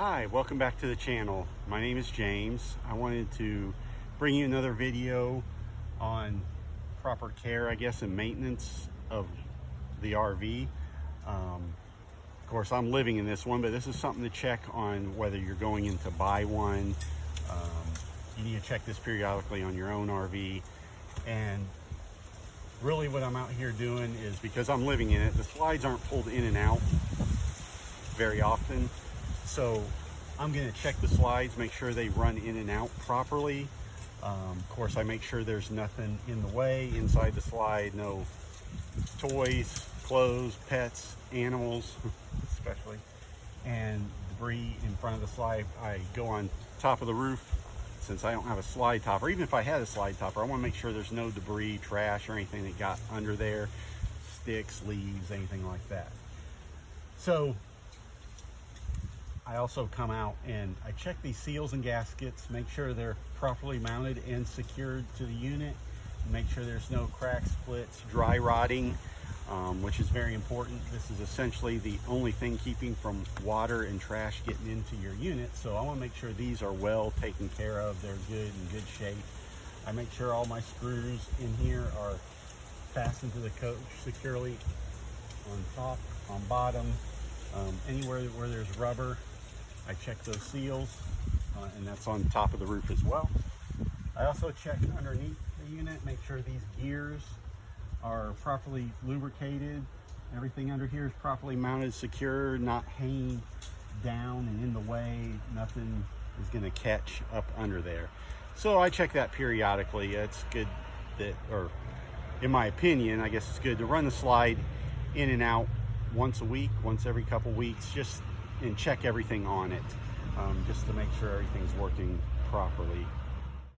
Hi, welcome back to the channel. My name is James. I wanted to bring you another video on proper care, I guess, and maintenance of the RV. Of course, I'm living in this one, but this is something to check on whether you're going in to buy one. You need to check this periodically on your own RV. And really what I'm out here doing is, because I'm living in it, the slides aren't pulled in and out very often. So I'm going to check the slides, make sure they run in and out properly. Of course, I make sure there's nothing in the way inside the slide, no toys, clothes, pets, animals, especially, and debris in front of the slide. I go on top of the roof. Since I don't have a slide topper, even if I had a slide topper, I want to make sure there's no debris, trash, or anything that got under there, sticks, leaves, anything like that. So I also come out and I check these seals and gaskets, make sure they're properly mounted and secured to the unit, make sure there's no cracks, splits, dry rotting, which is very important. This is essentially the only thing keeping from water and trash getting into your unit. So I want to make sure these are well taken care of, they're in good shape. I make sure all my screws in here are fastened to the coach securely on top, on bottom, anywhere where there's rubber. I check those seals, and that's on top of the roof as well. I also check underneath the unit, make sure these gears are properly lubricated. Everything under here is properly mounted, secure, not hanging down and in the way. Nothing is going to catch up under there. So I check that periodically. It's good that, or in my opinion, I guess it's good to run the slide in and out once a week, once every couple weeks, just and check everything on it, just to make sure everything's working properly.